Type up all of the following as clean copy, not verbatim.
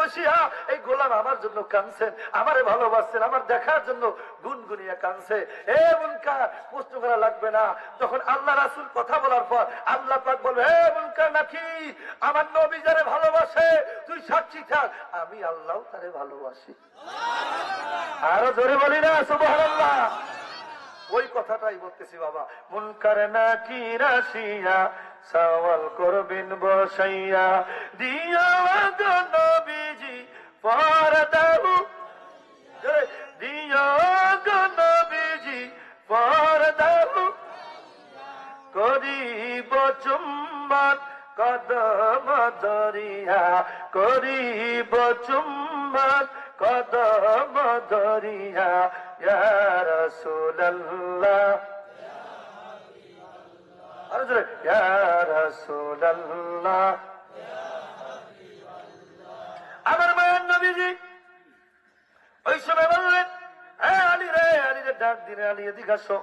বসিয়া এই গোলাম আমার জন্য কাঁদছেন, আমারে ভালোবাসছেন, আমার দেখার জন্য গুনগুনিয়া কাঁদছে। এ মুনকার, প্রশ্ন করা লাগবে না। যখন আল্লাহ রাসূল কথা বলার পর আল্লাহ পাক বলবে, হে মুনকার নাকি আমার নবী যারে ভালোবাসে তুই সাক্ষী থাক, আমি আল্লাহ তারে ভালোবাসি। আরো জোরে বলি না সুবহানাল্লাহ। ওই কথাটাই বলতেছি বাবা। মুনকার নাকির আসিয়া সওয়াল করবেন বসাইয়া, দিয়া গো নবীজি পরদাও, দিয়া গো নবীজি পরদাও, করিব চুম্বন কদম ধরিয়া, করিব চুম্বন কদম ধরিয়া, ইয়া রাসূলুল্লাহ, আরে জোরে, ইয়া রাসূলুল্লাহ। আমার মায়ের নবীজি ওই সময় বললেন, হ্যাঁ আলী রে, আলী রে ডাক দিলে, আলী এদিকে আসো,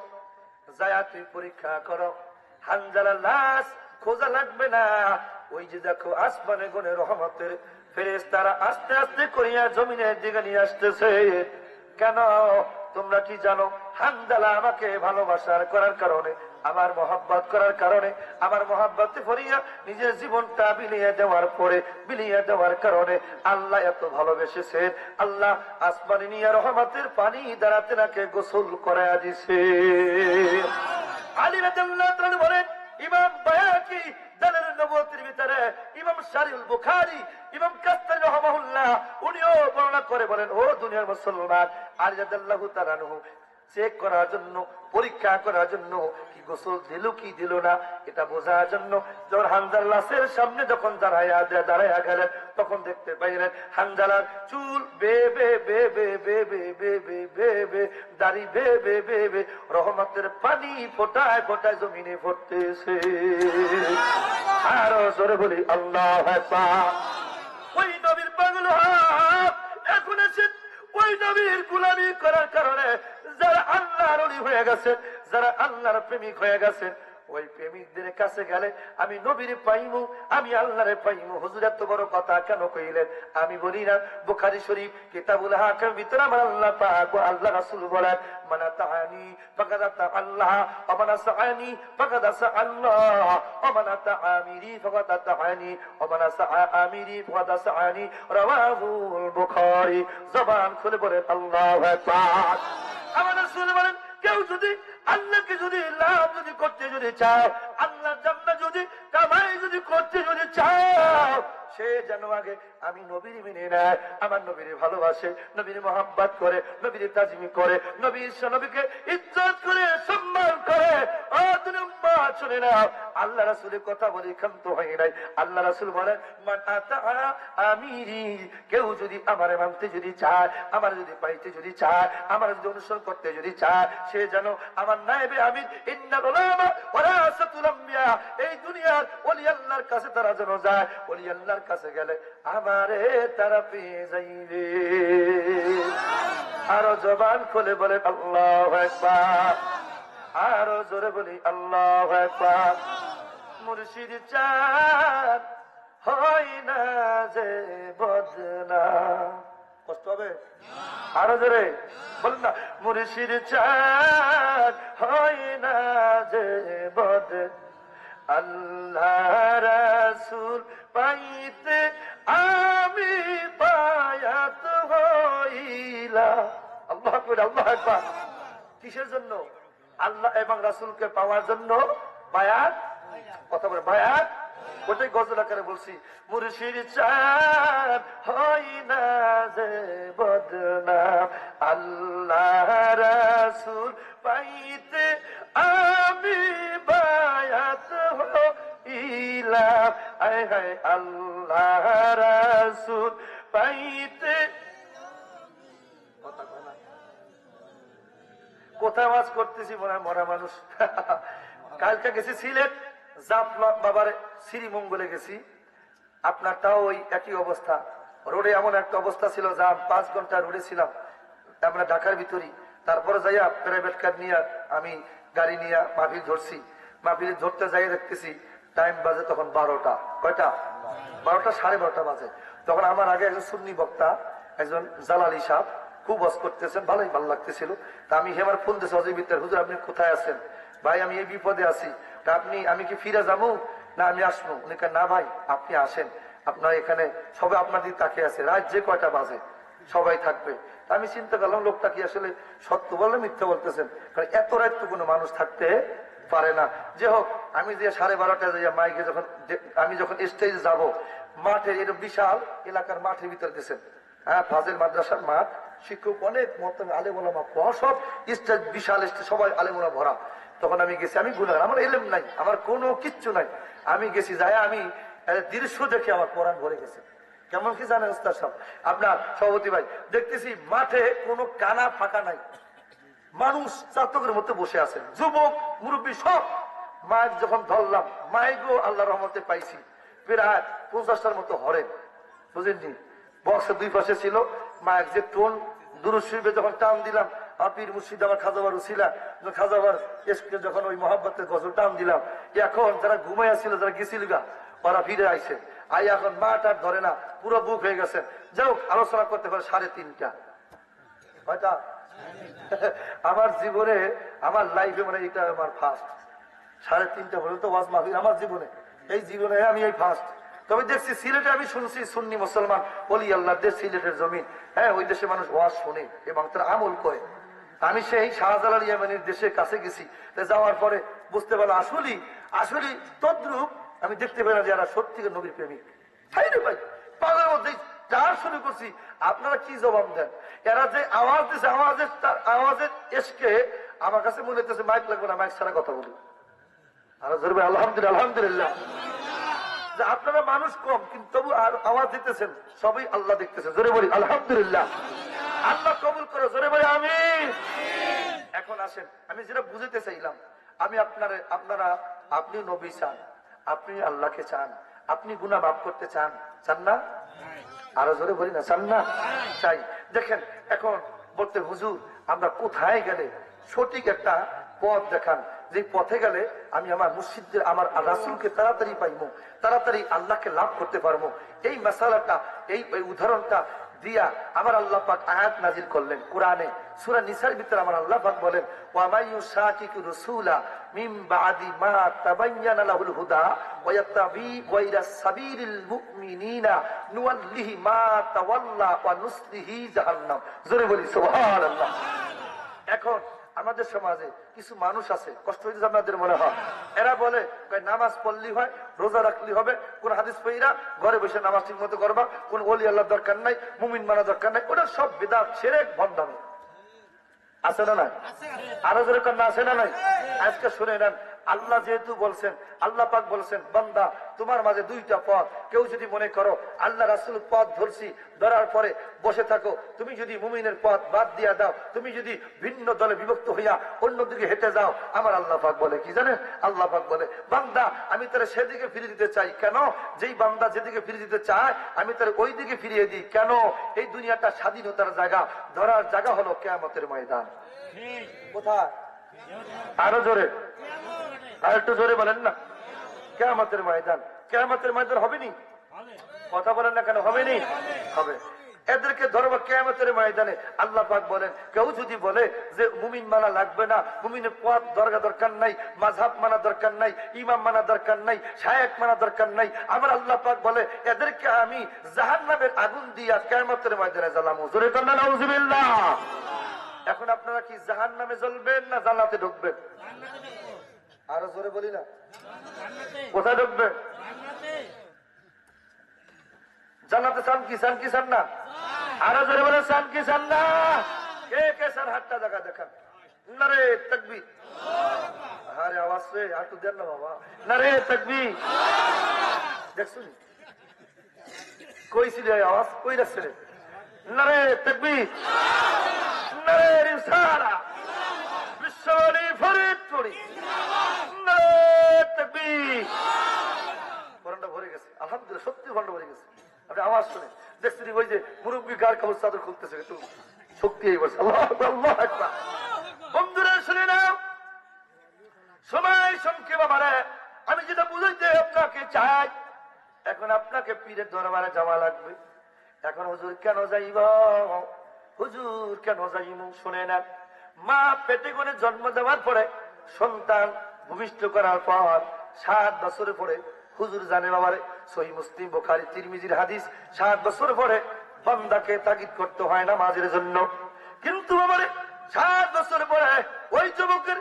যায়া তুই পরীক্ষা করো। হানজালার লাশ খোঁজা লাগবে না, ওই যে দেখো আসমানে গনে রহমতের ফেরেশতারা আস্তে আস্তে করিয়া জমিনের দিকে নিয়ে আসতেছে। কেন তোমরা কি জানো? হানজালা আমাকে ভালোবাসার করার কারণে, আমার মহব্বত করার কারণে, আমার মহব্বতে ভরিয়া নিজের জীবনটা বিলিয়ে দেওয়ার পরে, বিলিয়ে দেওয়ার কারণে আল্লাহ এত ভালোবেসেছেন, আল্লাহ আসমানে নিয়ে রহমতের পানি দ্বারা তেনাকে গোসল করায়া দিছে। আলী রাদিয়াল্লাহু তাআলা বলেন, ইমাম বায়াকি দালাল নবুয়তের ভিতরে, ইমাম শারিউল বুখারী, ইমাম কাস্তানি রাহিমাহুল্লাহ উনিও বর্ণনা করে বলেন, ও দুনিয়ার মুসলমান, আলী রাদিয়াল্লাহু তাআলা আনহু চেক করার জন্য, পরীক্ষা করার জন্য কি গোসল দিল কি দিল না এটা বোঝার জন্য যখন হানজালার লাশের সামনে যখন দাঁড়াইয়া গেলেন, তখন দেখতে পাইলেন হানজালার চুল বে বে বে বে বে বে বে বে বে বে, দাড়ি বে বে বে বে, রহমতের পানি ফোটায় ফোটায় জমিনে পড়তেছে। আরো জোরে বলি আল্লাহু আকবার। ওই নবীর পাগল হাত এখন এসে ওই নবীর গোলামি করার কারণে যারা আল্লাহর ওলি হয়ে গেছে, যারা আল্লাহর প্রেমিক হয়ে গেছে, ওই প্রেমিকদের কাছে গেলে আমি নবীর পাইমু, আমি আল্লাহরে পাইমু। হুজুর এত বড় কথা কেন কইলেন? আমি বলি না, বুখারী শরীফ কিতাবুল হাকাম ভিতরে আমার আল্লাহ পাক ও আল্লাহ রাসূল বলেন, মানা তাআনি ফাকাদ আল্লাহ ওয়া মানা সাআনি ফাকাদ আল্লাহ ওয়া মানা তাআমিরি ফাকাদ তাআনি ওয়া মানা সাআমিরি ফাকাদ সাআনি, রাওয়াহুল বুখারী। জবান খুলে বলেন আল্লাহু আকবার। আমার রাসূল বলেন, কেউ যদি আল্লাহকে যদি লাভ যদি করতে যদি চাও, আল্লাহ জান্নাত যদি কামাই যদি করতে যদি চাও, সে যেন আগে আমি নবীর মেনে নেয়, আমার নবীর ভালোবাসে, নবীর মহব্বত করে, নবীর তাজিমি করে, নবীকে ইজ্জত করে, সম্মান করে। ও দুনিয়ার উম্মাত শুনে নাও, আল্লাহ রাসূলের কথা বলে ক্ষান্ত হয় নাই। আল্লাহ রাসূল বলেন, মান আতা আমিরি, কেউ যদি আমারে মানতে যদি চায়, আমার যদি পাইতে যদি চায়, আমার যদি অনুসরণ করতে যদি চায়, সে যেন আমার নায়েবে আমির, ইন্নাল উলামা ওয়ারাসাতুল আমবিয়া, এই দুনিয়ার ওলি আল্লাহর কাছে তারা যেন যায়, ওলি আল্লাহর কাছে গেলে আমারে তারা পেয়ে যাইবে। আরো জবান খুলে বলে আল্লাহু আকবার। আরো জোরে বলি আল্লাহু আকবার। মুর্শিদ চাঁদ হয় না যে বদনাম, কষ্ট হবে? আরো জোরে বলেন না, মুর্শিদ চাঁদ হয় না যে বদনাম, আল্লাহ রাসূল পাইতে আমি বায়াত হইলাম। আল্লাহু আকবার, আল্লাহু আকবার। কিসের জন্য? আল্লাহ এবং রাসূলকে পাওয়ার জন্য বায়াত। কথা বলে বায়াত, ওটাই গজল আকারে বলছি। মুর্শিদ চাঁদ হয় না যে বদনাম, আল্লাহ রাসূল পাইতে আমি বায়াত হইলাম। আয় হায়, আল্লাহ রাসূল পাইতে। কোথায় ওয়াজ করতেছি মনে হয় মরা মানুষ। কালকে গেছি সিলেট, জাফলং বাবার শ্রীমঙ্গলে গেছি। আপনার তাও ওই একই অবস্থা, রোডে এমন একটা অবস্থা ছিল, যা 5 ঘন্টা রোডে ছিলাম আমরা ঢাকার ভিতরই। তারপরে যাইয়া প্রাইভেট কার নিয়ে আমি গাড়ি নিয়ে মাহফিল ধরছি। মাহফিল ধরতে যাই দেখতেছি টাইম বাজে তখন 12টা। কয়টা? 12টা, 12:30 বাজে। তখন আমার আগে একজন সুন্নি বক্তা, একজন জালালি সাহেব খুব ওয়াজ করতেছেন, ভালোই ভালো লাগতেছিল। তা আমি হেমার ফোন দিয়েছি অজয় ভিতরে, হুজুর আপনি কোথায় আছেন? ভাই আমি এই বিপদে আছি, তা আমি কি ফিরে যাবো না আমি আসবো? উনি না ভাই আপনি আসেন, আপনার এখানে সবাই আপনার দিকে তাকিয়ে আছে, রাত যে কয়টা বাজে সবাই থাকবে। আমি চিন্তা করলাম লোকটা কি আসলে সত্য বললে মিথ্যা বলতেছেন, কারণ এত রাত তো কোনো মানুষ থাকতে পারে না। যে হোক, আমি যে 12:30 যাইয়া মাইকে আমি যখন স্টেজে যাব, মাঠে এরকম বিশাল এলাকার মাঠের ভিতরে দিয়েছেন, হ্যাঁ ফাজিল মাদ্রাসার মাঠ, শিক্ষক অনেক মত আলেমুলামা সব স্টেজ, বিশাল স্টেজ, সবাই আলেমুলা ভরা। তখন আমি গেছি, আমি গুনাহগার, আমার এলেম নাই, আমার কোনো কিচ্ছু নাই। আমি গেছি, যাই আমি দৃশ্য দেখে আমার কোরআন ভরে গেছে। কেমন কি জানেন উস্তাদ সাহেব, আপনার সভাপতি ভাই, দেখতেছি মাঠে কোনো কানা ফাঁকা নাই, মানুষ চাতকের মধ্যে বসে আছে, যুবক মুরব্বী সব। মাইক যখন ধরলাম, মাইকও আল্লাহ রহমতে পাইছি প্রায় 50টার মতো হরেন, বুঝেননি? বক্সের দুই পাশে ছিল মাইক, যে টোন দুরূদ শরীফে যখন টান দিলাম, পীর মুর্শিদ আমার খাজাবার উছিলা, খাজাবার এসকে যখন ওই মহাব্বতের গজল টান দিলাম, এখন যারা ঘুমাইয়া ছিল, যারা গেছিল গা, ওরা ফিরে আইছে, আই এখন মাঠ আর ধরে না, পুরো বুক হয়ে গেছে। যাই হোক, আলোচনা করতে পারে 3:30 কয়টা আমার জীবনে, আমার লাইফে, মানে এটা আমার ফার্স্ট 3:30 পর্যন্ত ওয়াজ মাহফিল আমার জীবনে, এই জীবনে আমি এই ফার্স্ট। তবে দেখছি সিলেটে, আমি শুনছি সুন্নি মুসলমান ওলি আল্লাহ দেশ, সিলেটের জমিন, হ্যাঁ ওই দেশে মানুষ ওয়াজ শোনে এবং তারা আমল করে। আমি সেই শাহজালাল ইয়ামানির দেশের কাছে গেছি, যাওয়ার পরে বুঝতে পারলাম আসলেই আসলেই তদ্রুপ আমি দেখতে পেলাম যে এরা সত্যিকার নবীর প্রেমিক। তাই রে ভাই, পাগলের মধ্যে চার শুরু করছি, আপনারা কি জবাব দেন? এরা যে আওয়াজ দিচ্ছে, আওয়াজের এসকে আমার কাছে মনে হচ্ছে মাইক লাগবে না, মাইক ছাড়া কথা বলি। আরো ধরবে আলহামদুলিল্লাহ, আলহামদুলিল্লাহ। আপনারা মানুষ কম, কিন্তু তবু আর আওয়াজ দিতেছেন, সবই আল্লাহ দেখতেছেন, জোরে বলি আলহামদুলিল্লাহ। আল্লাহ কবুল করে, জোরে বলি আমিন। এখন আসেন, আমি যেটা বুঝতে চাইলাম, আমি আপনি নবী চান, আপনি আল্লাহকে চান, আপনি গুনাহ মাফ করতে চান, চান না? আরো জোরে বলি না, চান না? চাই। দেখেন এখন বলতে, হুজুর আমরা কোথায় গেলে সঠিক একটা পথ দেখান, যে পথে গেলে আমি আমার মুর্শিদদের, আমার রাসূলকে তাড়াতাড়ি পাইবো, তাড়াতাড়ি আল্লাহকে লাভ করতে পারবো। এই মাসালাটা, এই উদাহরণটা দিয়া আমার আল্লাহ পাক আয়াত নাজিল করলেন কোরআনে, সূরা নিসার ভিতরে আমার আল্লাহ পাক বলেন, ওয়া মাইয়ুশাকিকু রাসূলা মিন বাদি মা তাবায়্যানা লাহুল হুদা ওয়া ইয়াত্তাবি গায়রা সাবিলিল মুমিনিনা নুওয়াল্লিহি মা তাওয়াল্লা ওয়া নুসলিহি জাহান্নাম। জোরে বলি সুবহানাল্লাহ। এখন আমাদের সমাজে কিছু মানুষ আছে, কষ্ট হইতে আপনাদের মনে হয়, এরা বলে নামাজ পড়লি হয়, রোজা রাখলি হবে, কোন হাদিস পড়িরা ঘরে বসে নামাজ ঠিক মতো করবা, কোন ওলি আল্লাহ দরকার নাই, মুমিন মানা দরকার নাই, ওটা সব বিদআত, শিরক, ভণ্ডামি। আছে না নাই? আরো জোরে কন্যা আছে না নাই? আজকে শুনে নেন, আল্লাহ যেহেতু বলছেন, আল্লাহ পাক বলছেন, বান্দা তোমার মাঝে দুইটা পথ, কেউ যদি মনে করো আল্লাহ রাসূল পথ ধরছি, ধরার পরে বসে থাকো, তুমি যদি মুমিনের পথ বাদ দিয়া দাও, তুমি যদি ভিন্ন দলে বিভক্ত হইয়া অন্যদিকে হেঁটে যাও, আমার আল্লাহ পাক বলে কি জানেন? আল্লাহ পাক বলে, বান্দা আমি তারা সেদিকে ফিরে দিতে চাই। কেন? যেই বান্দা যেদিকে ফিরে দিতে চায় আমি তার ওই দিকে ফিরিয়ে দিই। কেন? এই দুনিয়াটা স্বাধীনতার জায়গা, ধরার জায়গা হলো কিয়ামতের ময়দান। কোথায়? আরো জোরে, আর একটু জোরে বলেন না। কিয়ামতের ময়দান, কিয়ামতের ময়দান হবে নি? কথা বলেন না কেন? হবে নি? হবে। এদেরকে ধরবো কিয়ামতের ময়দানে। আল্লাহ পাক বলেন, কেউ যদি বলে যে মুমিন মানা লাগবে না, মুমিনের পথ দরকার নাই, মাযহাব মানা দরকার নাই, ইমাম মানা দরকার নাই, শায়েখ মানা দরকার নাই, আমার আল্লাহ পাক বলে এদেরকে আমি জাহান্নামের আগুন দিয়া কিয়ামতের ময়দানে জ্বালাবো। জোরে বলেন না নাউযুবিল্লাহ। এখন আপনারা কি জাহান্নামে জ্বলবেন না জান্নাতে ঢুকবেন? আরো জোরে বলি না, কোথায় ঢুকবেন? জান্নাতে চান কি, চান কি চান না? আরো জোরে বলে চান কি চান না? কে কে চান হাতটা দেখা দেখান। নারে তাকবীর। আরে আওয়াজ রে একটু দেন না বাবা। নারে তাকবীর। দেখছুন কইছিল আওয়াজ, কই রাখছে রে? নারে তাকবীর, নারে রিসালা, বিশ্বলি ফরিদপুরি, নারে তাকবীর। কোরআনটা ভরে গেছে আলহামদুলিল্লাহ, সত্যি কোরআনটা ভরে গেছে। আপনি আওয়াজ শুনে দেখছেন, ওই যে মুরব্বী গার কাপড় চাদর খুলতেছে, একটু শক্তি এই বলছে আল্লাহ আল্লাহ আকবার। বন্ধুরা শুনে নাও, সময় সংক্ষেপ বাবারে, আমি যেটা বুঝাইতে আপনাকে চাই, এখন আপনাকে পীরের দরবারে যাওয়া লাগবে, এখন হুজুর কেন যাইব, হুজুর কেন যাইব? শুনে না, মা পেটে করে জন্ম দেওয়ার পরে সন্তান ভূমিষ্ঠ করার পর 7 বছর পরে হুজুর জানে বাবারে, সহিহ মুসলিম, বুখারী, তিরমিজির হাদিস, 7 বছর পরে বান্দাকে তাগিদ করতে হয় নামাজের জন্য। কিন্তু বাবারে 7 বছর পরে ওই যুবকের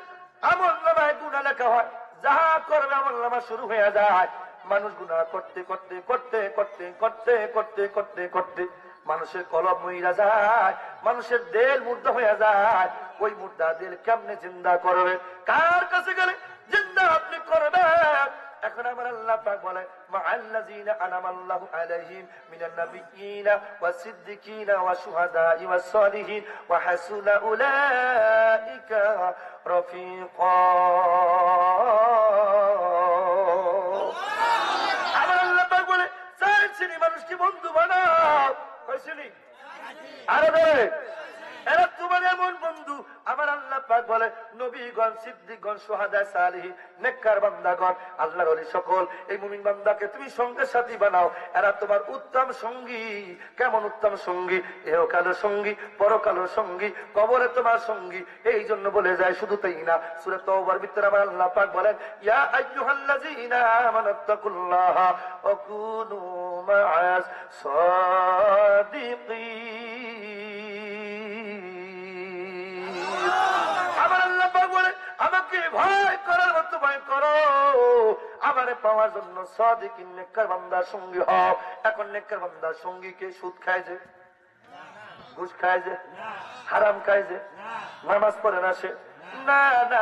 আমল নামায় গুনাহ লেখা হয়, যাহা করবে আমল নামা শুরু হয়ে যায়। মানুষ গুনাহ করতে করতে করতে করতে করতে করতে করতে করতে মানুষের কলব মইরা যায়, মানুষের দেল মুর্দা হয়ে যায়। ওই মুর্দা দিল কেমনে জিন্দা করবে? কার কাছে গেলে জিন্দা আপনি করবেন? এখন আমার আল্লাহ পাক বলে, মাআল্লাযীনা আনামাল্লাহু আলাইহিম মিনান নাবিয়্যিনা ওয়াস সিদ্দিকিনা ওয়াশ শুহাদাই ওয়াস সালিহিন ওয়া হাসুনা উলাইকা রাফীকা। আমার আল্লাহ পাক বলে, 4 শ্রেণী মানুষকে বন্ধু বানাও। কয় শ্রেণী? আরে বলে, এরা তোমার এমন বন্ধু। আমার আল্লাহ পাক বলে, নবীগণ, সিদ্দিকগণ, শুহাদা, সালিহিন, নেককার বান্দাগণ, আল্লাহর ওলি সকল এই মুমিন বান্দাকে তুমি সঙ্গে সাথী বানাও। এরা তোমার উত্তম সঙ্গী। কেমন উত্তম সঙ্গী? ইহকালের সঙ্গী, পরকালের সঙ্গী, কবরে তোমার সঙ্গী। এই জন্য বলে যায়, শুধু তাই না, সূরা তাওবার ভিতরে আমার আল্লাহ পাক বলেন, ইয়া আইয়ুহাল্লাযীনা আমানুত্তাকুল্লাহা ওয়া কুনু মা'আস সাদিকিন। আমার আল্লাহ পাক বলে, আমাকে ভয় করার মতো ভয় করো, আমারে পাওয়ার জন্য সাদিকিন, নেককার বান্দার সঙ্গী হও। এখন নেককার বান্দার সঙ্গী কে? সুদ খায় যে, ঘুষ খায় যে, হারাম খায় যে, নামাজ পড়ে না সে? না না,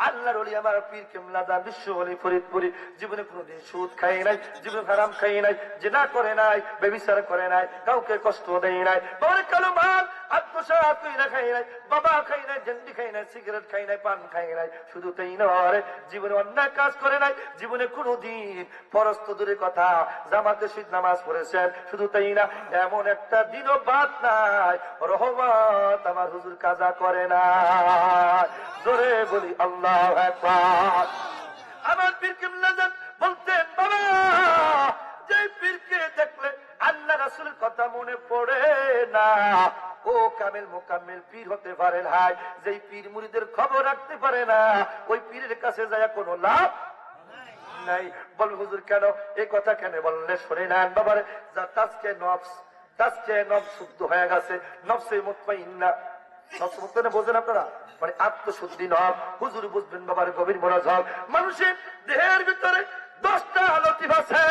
আল্লাহর ওলি আমার পীর কেবলা দা বিশ্ব ওলি ফরিদপুরি জীবনে কোনোদিন সুদ খাই নাই, জীবনে হারাম খাই নাই, জিনা করে নাই, ব্যভিচার করে নাই, কাউকে কষ্ট দেয় নাই, বাবার কালো মাল আত্মসাৎ কইরা খাই নাই, বাবা খাই নাই, জেন্ডি খাই নাই, সিগারেট খাই নাই, পান খাই নাই। শুধু তাই নয়, জীবনে অন্যায় কাজ করে নাই, জীবনে কোনোদিন ফরজ তো দূরের কথা জামাতে শহীদ নামাজ পড়েছেন। শুধু তাই না, এমন একটা দিনও বাদ নাই রহমত আমার হুজুর কাজা করে না। জোরে বলি আল্লাহু আকবার। আমার পীর কেবলা জান বলতেন, বাবা, যে পীরকে দেখলে আল্লাহ রাসূলের কথা মনে পড়ে না, ও কামেল মোকাম্মেল পীর হতে পারে না। যেই পীর মুরিদের খবর রাখতে পারে না, ওই পীরের কাছে যায় কোনো লাভ নাই। বল হুজুর কেন এই কথা কেন বললে? শুনে নেন বাবারে, যা তাজকে নফস শুদ্ধ হয়ে গেছে, নফসে মুতমাইন্না। নফস মুতমাইন্না বোঝেন আপনারা? মানে আত্মশুদ্ধি নফস। হুজুর বুঝবেন বাবারে, গভীর মনোযোগ। মানুষের দেহের ভিতরে 10টা লতিফা আছে,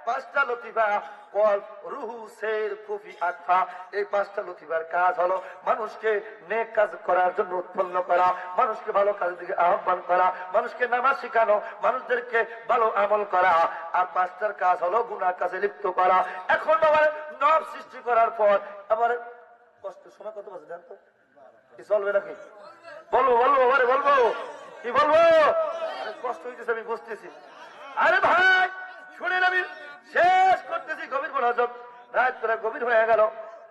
5টা লতিফা কলব, রুহু, সের, কুফি, আতফা। এই 5টা লতিফার কাজ হলো মানুষকে নেক কাজ করার জন্য উৎপন্ন করা, মানুষকে ভালো কাজের দিকে আহ্বান করা, মানুষকে নামাজ শেখানো, মানুষদেরকে ভালো আমল করা। আর 5টার কাজ হলো গুনাহ কাজে লিপ্ত করা। এখন বাবা নফস সৃষ্টি করার পর আবার কষ্ট সময় কত বাজে জানতো কি চলবে নাকি? বলবো বলবো বাবারে, বলবো কি বলবো? কষ্ট হইতেছে আমি বুঝতেছি। আরে ভাই শুনেন, আমি শেষ করতেছি, গভীর মনোযোগ। রাত করে গভীর হয়ে গেল,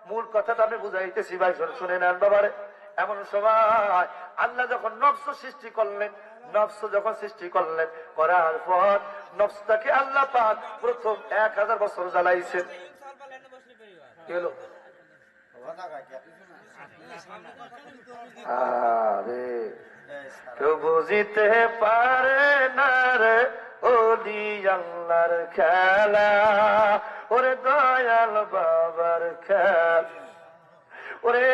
মূল কথাটা আমি বুঝাইতেছি ভাই, শুনে নেন বাবারে। এমন সময় আল্লাহ যখন নফস সৃষ্টি করলেন, নফস যখন সৃষ্টি করলেন, করার পর নফসটাকে আল্লাহ পাক প্রথম 1000 বছর জ্বালাইছেন। কি হলো? আরে কেউ বুঝিতে পারে না রে ওলি আল্লাহর খেলা, ওরে দয়াল বাবার খেল। ওরে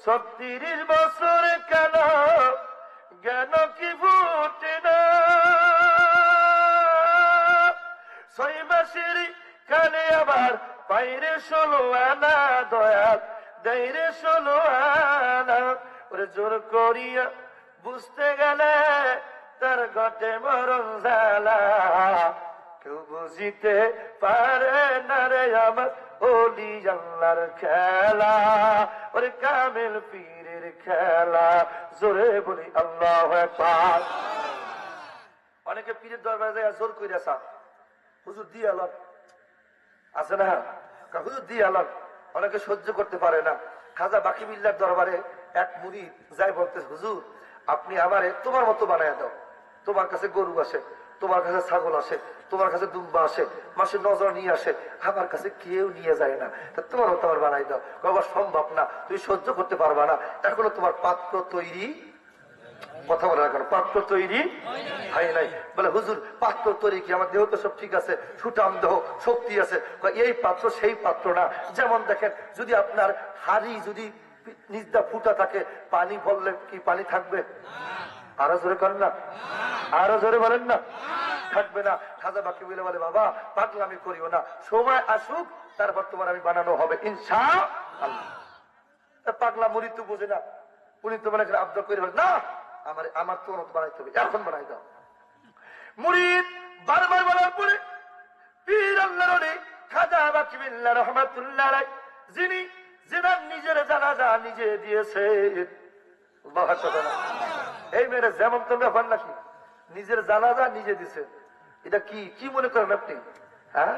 36 বছর কেন জ্ঞান কি ফুটে না, 6 মাসের কানে আবার বাইরে 16 আনা, দয়াল দেয়রে 16 আনা। ওরে জোর করিয়া বুঝতে গেলে তার ঘটে মরণ জ্বালা, কেউ বুঝিতে পারে না রে আমার ওলি আল্লাহর খেলা, ওরে কামেল পীরের খেলা। জোরে বলি আল্লাহু আকবার। অনেকে পীরের দরবারে যায় জোর কইরা সা, হুজুর দিয়ে আলাপ আছে না, হুজুর দিয়ে আলাপ। অনেকে সহ্য করতে পারে না। খাজা বাকি বিল্লার দরবারে এক মুরিদ যাই বলতে, হুজুর আপনি আমারে তোমার মতো বানায় দাও, তোমার কাছে গরু আসে, তোমার কাছে ছাগল আসে, তোমার কাছে দুম্বা আসে, মাসে নজর নিয়ে আসে, আমার কাছে কেউ নিয়ে যায় না, তা তোমারও তোমার বানাই দাও। বাবা সম্ভব না, তুমি সহ্য করতে পারবা না, এখনো তোমার পাত্র তৈরি। কথা বলে রাখো, পাত্র তৈরি হয় নাই। বলে হুজুর পাত্র তৈরি কি? আমার দেহ তো সব ঠিক আছে, সুঠাম দেহ, শক্তি আছে। এই পাত্র সেই পাত্র না। যেমন দেখেন, যদি আপনার হাড়ি যদি নিজটা ফুটা থাকে, পানি ভরলে কি পানি থাকবে? আরো জোরে করেন না, আরো জোরে বলেন না, থাকবে না। খাজা বাকি বলে বলে বাবা পাগলামি করিও না, সময় আসুক তারপর তোমার আমি বানানো হবে ইনশাআল্লাহ। পাগলা মুড়ি তো বোঝে না, উনি তো মনে করে আবদার করে বলে না আমার তো বানাইতে হবে, এখন বানাই দাও। মুরিদ বারবার বলার পরে পীর আল্লাহর ওলি খাজা বাকি বিল্লাহ রহমাতুল্লাহ আলাইহি, যিনি জিনার নিজের জানাজা নিজে দিয়েছে। এই মেয়েরা যেমন তো ব্যাপার নাকি, নিজের জানাজা নিজে দিছে, এটা কি কি মনে করেন আপনি? হ্যাঁ,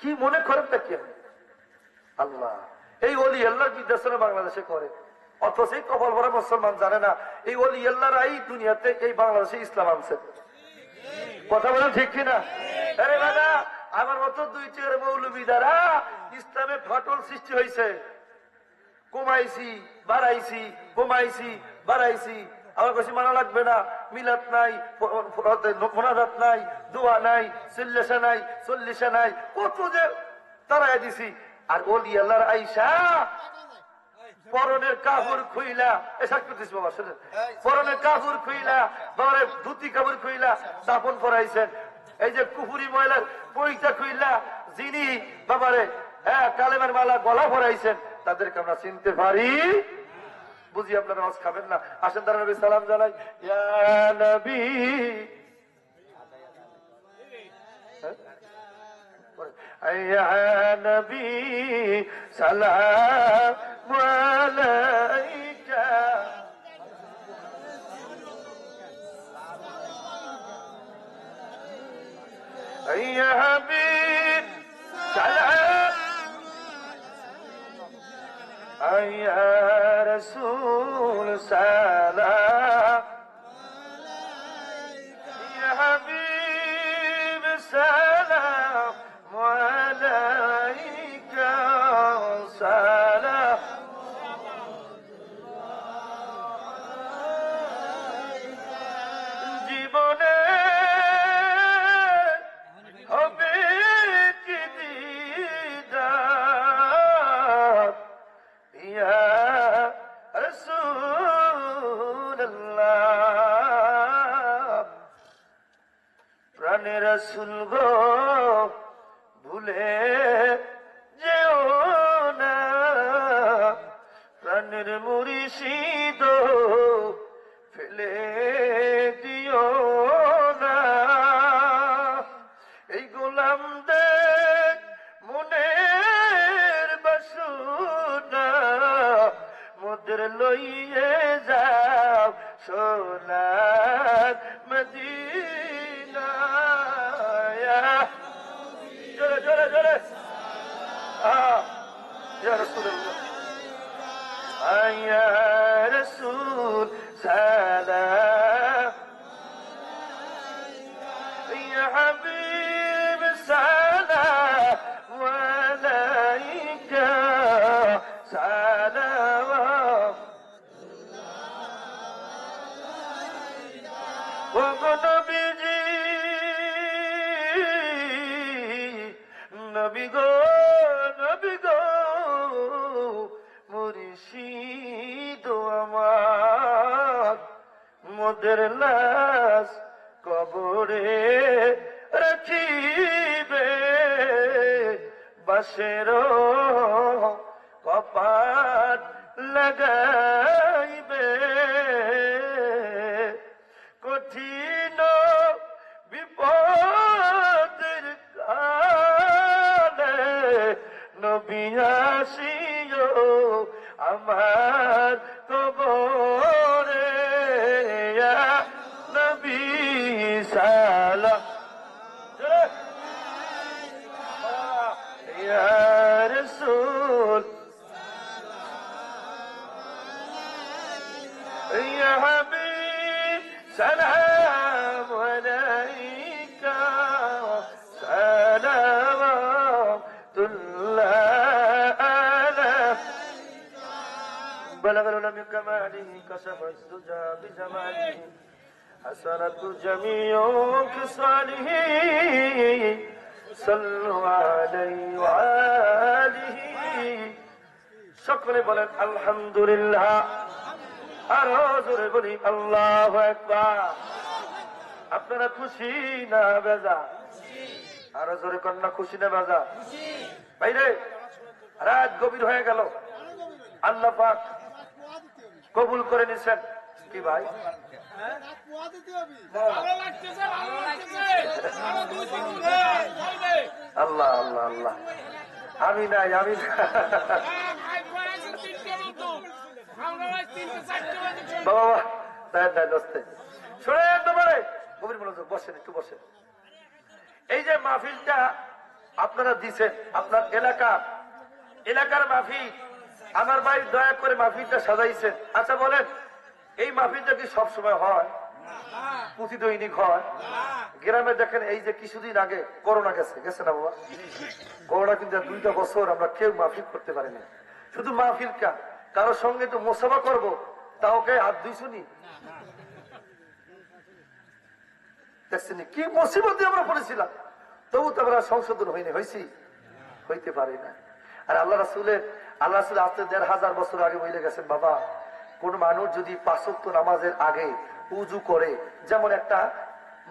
কি মনে করেন তা কি? আল্লাহ এই ওলি আল্লাহর বিদ্যাসনে বাংলাদেশে করে, অথচ এই কপাল ভরা মুসলমান জানে না এই ওলি আল্লাহরা এই দুনিয়াতে এই বাংলাদেশে ইসলাম আনছে। কথা বলেন ঠিক কিনা? আরে দাদা, আমার মতো দুই চেয়ার মৌলবী দ্বারা ইসলামে ফাটল সৃষ্টি হয়েছে। কমাইছি বাড়াইছি, কমাইছি বাড়াইছি, আমার কাছে মানা লাগবে না। মিলাদ নাই, মোনাজাত নাই, দোয়া নাই, চল্লিশা নাই, চল্লিশা নাই, কত যে তারাই দিছি। আর ওলি আল্লাহর আইসা পরনের কাপড় খুইলা, এসব করতেছি বাবা শুনেন, পরনের কাপড় খুইলা, বাবার ধুতি কাপড় খুইলা দাফন করাইছেন। এই যে কুপুরি ময়লার পইটা খুইলা যিনি বাবারে কালেমার মালা গলা ভরাইছেন, তাদেরকে আমরা চিনতে পারি। বুঝি আপনারা নামাজ খাবেন না, আসেন তারা নবী সালাম জানাই। ইয়া নবী, ইয়া নবী সালাম আলাইকা, ইয়া হাবিব সালাম, ইয়া রাসূল সালাম, ইয়া হাবিব সালাম আলাইকা সালাম। জীবনে হবে কি দিদার ইয়া রাসূলুল্লাহ, প্রাণের রাসূল গো ভুলে যেও না, প্রাণের মুর্শিদ ফেলে দিও না। এই গোলামদের মনের বাসনা মোদের লইয়ে যাও সোনার মদিনা। জোরে জোরে জোরে, ইয়া রাসূলুল্লাহ, ইয়া রাসূল সালাম, ইয়া হাবিব সালাম আলাইকা সালাম। ও নবীজি, নবী গো, নবী গো, মুর্শিদ আমার, মোদের লাশ কবরে রাখিবে, বাঁশের কপাট লাগাইবে, কঠিন বিপদের কালে নবী আসিও আমার কবরে, ইয়া নবী সালাম, ইয়া রাসূল, ইয়া হাবিব সালাম আলাইকা بلغ العلم كماله كشف الدجى بجماله حسنت جميع خصاله صلوا عليه وآله সকলে বলেন আলহামদুলিল্লাহ আরো জোরে বলি আল্লাহু আকবার আপনারা খুশি না বেজা আরো জোরে কন্যা খুশি না বেজা বাইরে রাত গভীর হয়ে গেল আল্লাহ পাক কবুল করে নিছেন কি ভাই আল্লাহ আল্লাহ আল্লাহ আমি নাই আমি বাবা শুনে তোমারে গভীর মনোযোগ বসেন একটু বসেন এই যে মাহফিলটা আপনারা দিছেন আপনার এলাকার মাহফিল আমার ভাই দয়া করে মাহফিলটা সাজাইছেন আচ্ছা বলেন এই মাহফিলটা কি সবসময় হয় প্রতিদৈনিক হয় গ্রামে দেখেন এই যে কিছুদিন আগে করোনা গেছে না বাবা করোনা কিন্তু 2টা বছর আমরা কেউ মাহফিল করতে পারি না শুধু মাহফিলটা কারোর সঙ্গে একটু মোসাফা করবো তাও কে হাত ধুইছুনি দেখছেন কি মুসিবতে আমরা পড়েছিলাম তবু তো আমরা সংশোধন হইতে পারি না আর আল্লাহ রাসূল আজকে 1500 বছর আগে বলে গেছেন বাবা কোন মানুষ যদি 5 ওয়াক্ত নামাজের আগে উযু করে যেমন একটা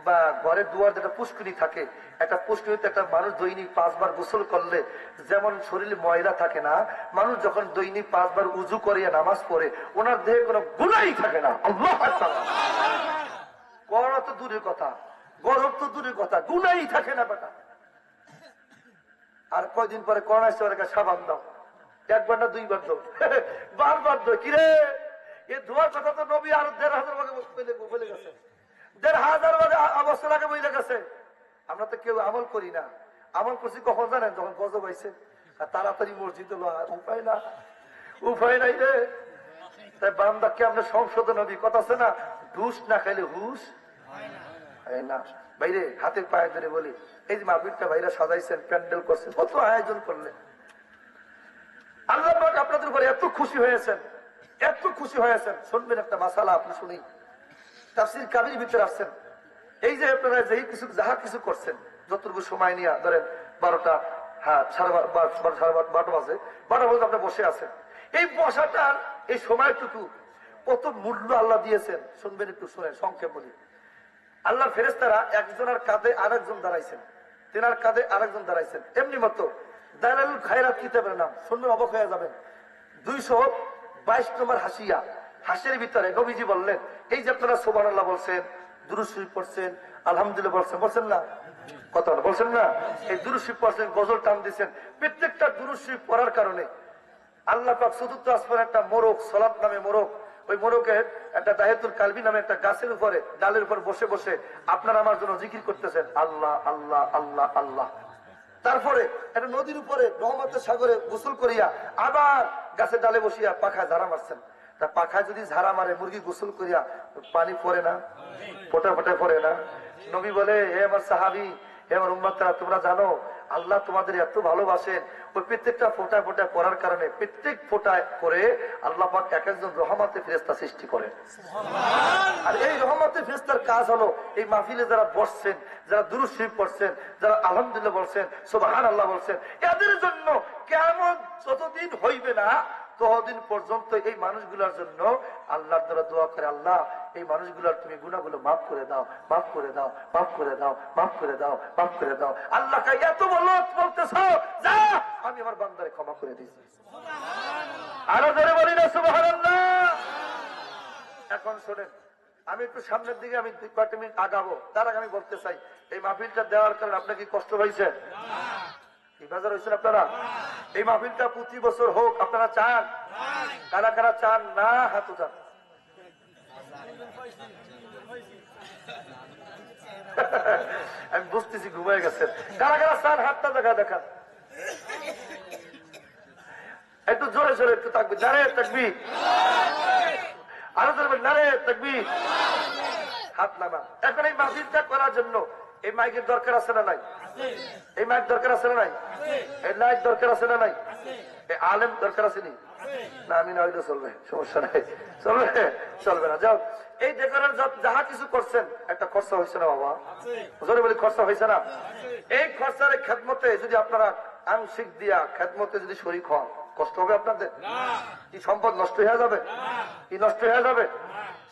বা ঘরের দুয়ার যেটা পুষ্করিণী থাকে একটা পুষ্করিণীতে একটা মানুষ দৈনিক 5 বার গোসল করলে যেমন শরীরে ময়লা থাকে না মানুষ যখন দৈনিক 5 বার উযু করে নামাজ পড়ে ওনার দেহে কোনো গুনাহই থাকে না আল্লাহু আকবার করোনা তো দূরের কথা গরম তো দূরের কথা গুনাহই থাকে না বেটা আর কয়দিন পরে করোনা এসে সাবান দাও 1 বার না 2 বার দাও বারবার দাও কিরে এই দোয়ার কথা তো নবী আর 1500 বলে গেছে 1500 বছর আগে বলে গেছে আমরা তো কেউ আমল করি না আমল করছি কখন জানেন যখন গজব হয়েছে আর তাড়াতাড়ি মসজিদে উপায় নাই রে তাই বান্দাকে আমরা সংশোধন হবি কথা আছে না ঢুস না খাইলে হুশ হয় না বাইরে হাতের পায়ে ধরে বলি এই যে মাহফিলটা ভাইরা সাজাইছেন প্যান্ডেল করছেন কত আয়োজন করলেন আল্লাহ পাক আপনাদের উপরে এত খুশি হয়েছেন শুনবেন একটা মাসালা আপনি শুনি তাফসীর কাবির ভিতরে আসছেন এই যে আপনারা যাহা কিছু করছেন যতটুকু সময় নিয়ে ধরেন 12টা হ্যাঁ 12:30 বাজে 12 বাজে আপনি বসে আছেন এই বসাটার এই সময়টুকু কত মূল্য আল্লাহ দিয়েছেন শুনবেন একটু শুনেন সংক্ষেপ বলি আল্লাহর ফেরেশতারা একজনের কাঁধে আরেকজন দাঁড়াইছেন তেনার কাঁধে আরেকজন দাঁড়াইছেন এমনি মতো দালালুল খায়রাত কিতাবের নাম শুনবেন অবাক হয়ে যাবেন 222 নম্বর হাসির ভিতরে নবীজি বললেন এই যে আপনারা সুবহানাল্লাহ বলছেন দুরূদ শরীফ পড়ছেন আলহামদুলিল্লাহ বলছেন না কথা বলছেন না এই দুরূদ শরীফ পড়ছেন গজল টান দিয়েছেন প্রত্যেকটা দুরূদ শরীফ পড়ার কারণে আল্লাহ পাক চতুর্থ আসমানে একটা মোরগ সালাত নামে মোরগ ওই মোরগের একটা দাহিয়াতুল কালবি নামে একটা গাছের উপরে ডালের উপর বসে বসে আপনারা আমার জন্য জিকির করতেছেন আল্লাহ আল্লাহ আল্লাহ আল্লাহ তারপরে একটা নদীর উপরে রহমতের সাগরে গোসল করিয়া আবার গাছের ডালে বসিয়া পাখা ঝাড়া মারছেন তা পাখা যদি ঝাড়া মারে মুরগি গোসল করিয়া পানি পড়ে না ফোটা পড়ে না নবী বলে হে আমার সাহাবী হে আমার উম্মতরা তোমরা জানো আল্লাহ তোমাদের এত ভালোবাসেন ওই প্রত্যেকটা ফোটা পড়ার কারণে প্রত্যেক ফোটায় করে আল্লাহ পাক এক একজন রহমতের ফেরেশতা সৃষ্টি করেন আর এই রহমতের ফেরেশতার কাজ হলো এই মাহফিলে যারা বসছেন যারা দুরূদ শরীফ পড়ছেন যারা আলহামদুলিল্লাহ বলছেন সুবহানাল্লাহ বলছেন এদের জন্য কিয়ামত যতদিন হইবে না ততদিন পর্যন্ত এই মানুষগুলোর জন্য আল্লাহর দ্বারা দোয়া করে আল্লাহ এই মানুষগুলোর তুমি গুনাহগুলো মাফ করে দাও আল্লাহকে এত বলতেছ যা আমি আমার বান্দারে ক্ষমা করে দিয়েছি আরো ধরে বলি না সুবহানাল্লাহ এখন শোনেন আমি একটু সামনের দিকে আমি 2 মিনিট আগাবো তার আগে আমি বলতে চাই এই মাহফিলটা দেওয়ার কারণে আপনার কি কষ্ট হয়েছে কি বাজার হয়েছেন আপনারা এই মাহফিলটা প্রতি বছর হোক আপনারা চান কারা কারা চান না হাত উঠান আমি বুঝতেছি ঘুমায় গেছেন কারা কারা চান হাতটা দেখান একটু জোরে জোরে একটু থাকবে নারে তাকবীর আরো জোরে নারে তাকবীর হাত নামা এখন এই মাহফিলটা করার জন্য এই মাইকের দরকার আছে না নাই এই মাইক দরকার আছে না নাই এই লাইট দরকার আছে না নাই আলেম দরকার আছে নি? না আমি না হইলে চলবে, সমস্যা নাই, চলবে চলবে না। যাও, এই ডেকোরের যাহা কিছু করছেন একটা খরচা হয়েছে না বাবা? জোরে বলি খরচা হয়েছে না? এই খরচার খেদমতে যদি আপনারা আংশিক দিয়া খেদমতে যদি শরীক হন, কষ্ট হবে আপনাদের? কি সম্পদ নষ্ট হয়ে যাবে? কি নষ্ট হয়ে যাবে?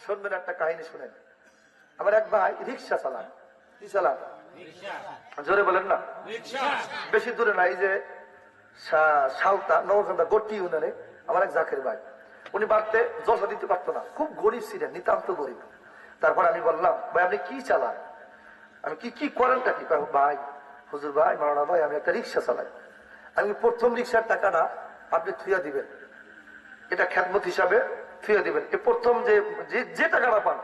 শুনবেন একটা কাহিনী শুনেন। আমার এক ভাই রিক্সা চালান। কি চালান? জোরে বলেন না। বেশি দূরে না, এই যে সালতা নবসন্ধ্যা গটি ইউনিয়নে আমার এক জাকের ভাই, উনি বাড়তে জলসা দিতে পারতো না, খুব গরিব ছিলেন, নিতান্ত গরিব। তারপর আমি বললাম, ভাই আপনি কি চালান? আমি কি করেনটা কি? ভাই হুজুর ভাই, মাওলানা ভাই, আমি একটা রিক্সা চালাই। আমি প্রথম রিক্সার টাকাটা আপনি থুয়া দিবেন, এটা খেদমত হিসাবে থুয়া দিবেন। এই প্রথম যে টাকাটা পান,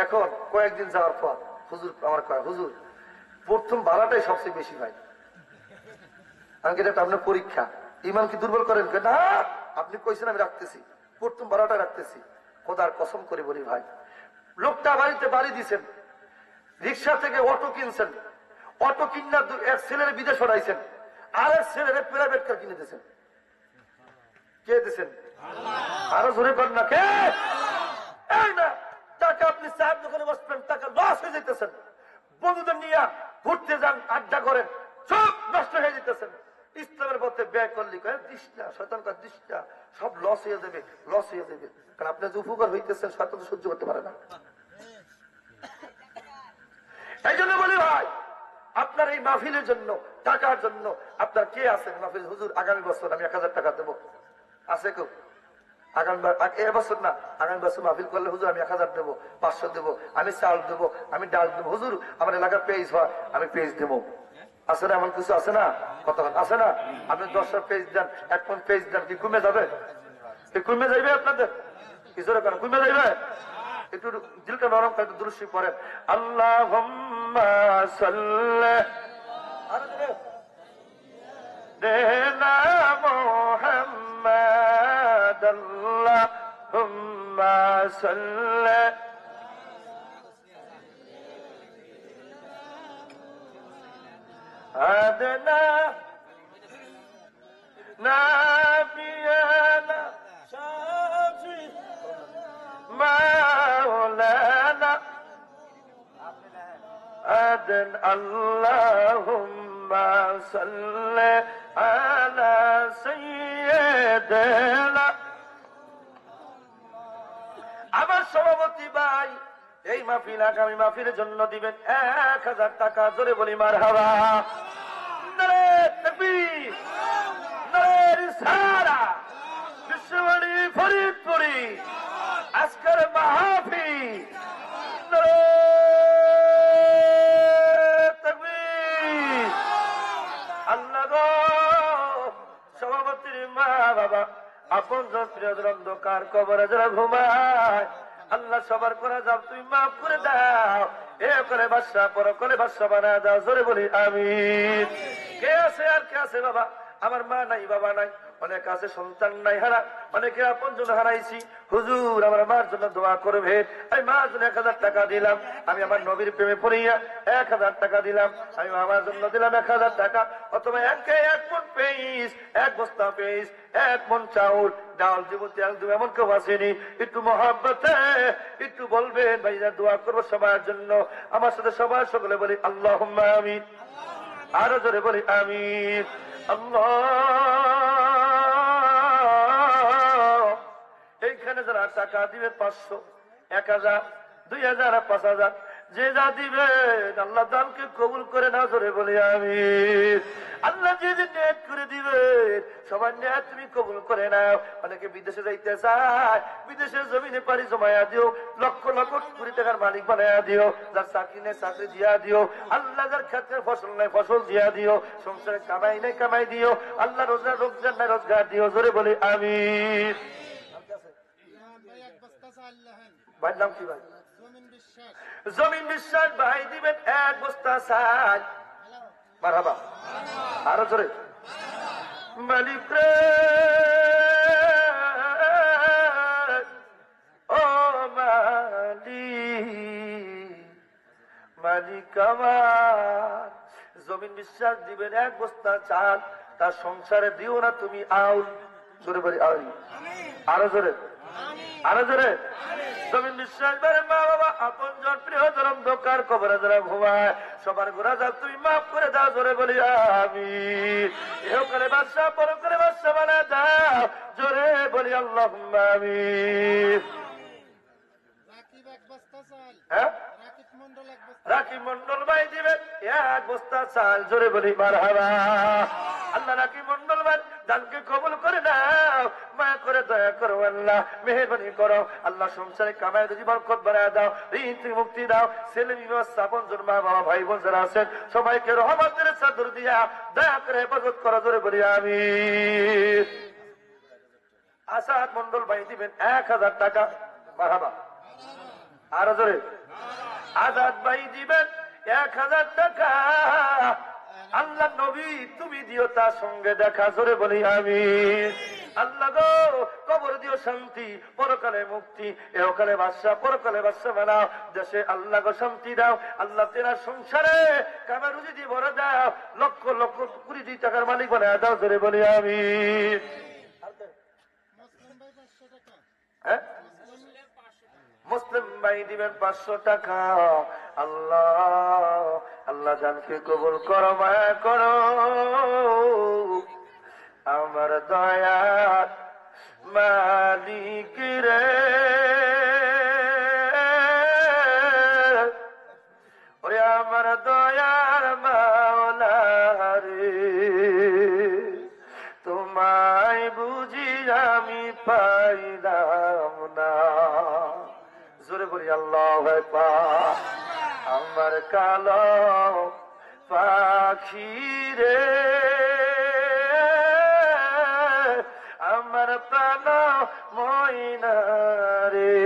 এখন কয়েকদিন যাওয়ার পর হুজুর আমার কয়, হুজুর প্রথম ভাড়াটাই সবচেয়ে বেশি ভাই। আমি এটা আপনার পরীক্ষা, ইমান কি দুর্বল করেন? না, আপনি কইছেন আমি রাখতেছি, প্রথম ভাড়াটা রাখতেছি। খোদার কসম করে বলি ভাই, লোকটা বাড়িতে বাড়ি দিছেন, রিক্সা থেকে অটো কিনছেন, অটো কিনা এক ছেলের বিদেশ ছড়াইছেন, আর এক ছেলের প্রাইভেট কার কিনে দিয়েছেন। কে দিচ্ছেন? আরো জোরে করেন না, কে? এই না, টাকা আপনি চায়ের দোকানে বসবেন, টাকা লস হয়ে যেতেছেন। বন্ধুদের নিয়ে ঘুরতে যান, আড্ডা করেন, সব নষ্ট হয়ে যেতেছেন। ইসলামের পথে ব্যয় করলি দিস না, শয়তান দিস না, সব লস হয়ে যাবে, লস হয়ে যাবে। কারণ আপনি যে উপকার হইতেছেন শয়তান তো সহ্য করতে পারে না। এই জন্য বলি ভাই, আপনার এই মাহফিলের জন্য, টাকার জন্য আপনার কে আছেন মাহফিল? হুজুর আগামী বছর আমি 1000 টাকা দেবো, আছে কেউ? আগামী বছর না, আগামী বছর মাহফিল করলে হুজুর আমি 1000 দেবো, 500 দেবো, আমি চাল দেবো, আমি ডাল দেবো, হুজুর আমার এলাকার পেজ হয় আমি পেজ দেবো। আছে না? এমন কিছু আছে না? কতক্ষণ আছে না? আপনি 10টা পেজ দেন, 1 মণ পেজ দেন, কি কমে যাবে? কমে যাইবে আপনাদের? কিছু কেন কমে যাইবে? একটু দিলটা নরম, একটু দুরুশি পড়েন, আল্লাহুম্মা সাল্লি আলা মুহাম্মাদ, আল্লাহুম্মা সাল্লি আদনা নাবিয়ানা শাফি মাওলানা আদন, আল্লাহুম্মা সাল্লি আলা সাইয়্যিদিনা। আমার সভাপতি ভাই এই মাহফিল আগামী মাহফিলের জন্য দিবেন 1000 টাকা। জোরে বলি মারহাবা, নারে তাকবীর, নারে রিসালাত, বিশ্ববাড়ি ফরিদপুরি আজকের মাহফিল, নারে তাকবীর। আল্লাহ গো, সভাপতির মা বাবা, আপন প্রিয় অন্ধকার কবরে যারা ঘুমায়, আল্লাহ সবার করে যাও, তুমি মাফ করে দাও, এ করে বাদশা পর করে বাদশা বানা দাও। জোরে বলি আমিন। কে আছে আর কে আছে বাবা? আমার মা নাই, বাবা নাই, অনেক আছে সন্তান নাই, হারা অনেকে আপন জন হারাইছি। হুজুর আমার মার জন্য দোয়া করবে। আমি মার জন্য 1000 টাকা দিলাম, আমি আমার নবীর প্রেমে পড়িয়া 1000 টাকা দিলাম, আমি আমার জন্য দিলাম 1000 টাকা। অথবা 1 মণ পেঁয়াজ, 1 বস্তা পেঁয়াজ, 1 মণ চাউল, ডাল দিব, তেল দিব, এমন কেউ আসেনি? একটু মহাব্বতে একটু বলবেন ভাইরা, দোয়া করবো সবার জন্য। আমার সাথে সবাই সকলে বলি আল্লাহুম্মা আমিন, আরো জোরে বলি আমিন। আল্লাহ, এইখানে যারা টাকা দিবে 500, 1000, 2000, 5000, যে যা দিবেন আল্লাহ দানকে কবুল করে না। জোরে বলি আমিন। আল্লাহ যে নেট করে দিবেন সবার নেট তুমি কবুল করে নাও। অনেকে বিদেশে যাইতে চায়, বিদেশের জমিনে পাড়ি জমায়া দিও, লক্ষ লক্ষ কোটি টাকার মালিক বানায়া দিও। যার চাকরি নেই চাকরি দিয়া দিও আল্লাহ, যার ক্ষেত্রে ফসল নাই ফসল দিয়া দিও, সংসারে কামাই নাই কামাই দিও আল্লাহ, রোজগার রোজগার নাই রোজগার দিও। জোরে বলি আমিন। ভাইয়ের নাম কি? ভাই জমিন বিশ্বাস ভাই দিবেন 1 বস্তা চাল। মারহাবা, আরো জোরে। মালিক রে, ও মালিক, মালিক আমার, জমিন বিশ্বাস দিবেন 1 বস্তা চাল। তার সংসারে দিও না তুমি আউল। জোরে বলি আউল, আরো জোরে, আরো জোরে। জমিন বিশ্বাস করে মা বাবা আপন জন প্রিয় জনম দোকার কবরে যারা ঘুমায় সবার গোড়া যা তুমি মাফ করে দাও। জোরে বলি আমি এও করে বাদশা পর করে বাদশা বানায় দাও। জোরে বলি আল্লাহুম্মা আমিন। হ্যাঁ, রাকিব মন্ডল ভাই দিবেন 1 বস্তা চাল। জোরে বলি মারহাবা। আল্লাহ রাকিব মন্ডল ভাই দানকে কবুল করে নাও, মায়া করে দয়া করো আল্লাহ, মেহেরবানি করো আল্লাহ। সংসারে কামায় রুজি বরকত বাড়ায় দাও, ঋণ থেকে মুক্তি দাও। ছেলে বিবাহ স্থাপন জন মা বাবা ভাই বোন যারা আছেন সবাইকে রহমতের চাদর দিয়া দয়া করে হেফাজত করো। জোরে বলি আমিন। আসাদ মন্ডল ভাই দিবেন 1000 টাকা। মারহাবা, আরো জোরে। আজাদ ভাই দিবেন 1000 টাকা। আল্লাহ নবী তুমি দিও তার সঙ্গে দেখা। জোরে বলি আমিন। আল্লাহ গো কবর দিও শান্তি, পরকালে মুক্তি, এহকালে বাদশা পরকালে বাদশা বানাও। দেশে আল্লাহ গো শান্তি দাও আল্লাহ। তেনার সংসারে কামা রুজি দিয়ে ভরে দাও, লক্ষ লক্ষ কোটি টাকার মালিক বানায় দাও। জোরে বলি আমিন। হ্যাঁ, মুসলিম ভাই দিবেন 500 টাকা। আল্লাহ আল্লাহ জানকে কবুল করো, মায়া করো আমার দয়ার মালিক রে। ওরে আমার দয়ার মাওলা রে, তোমায় বুঝি আমি পাইলাম না। জোরে বলি আল্লাহু আকবার। আমার কালো পাখি রে, আমার প্রাণ ময়না রে,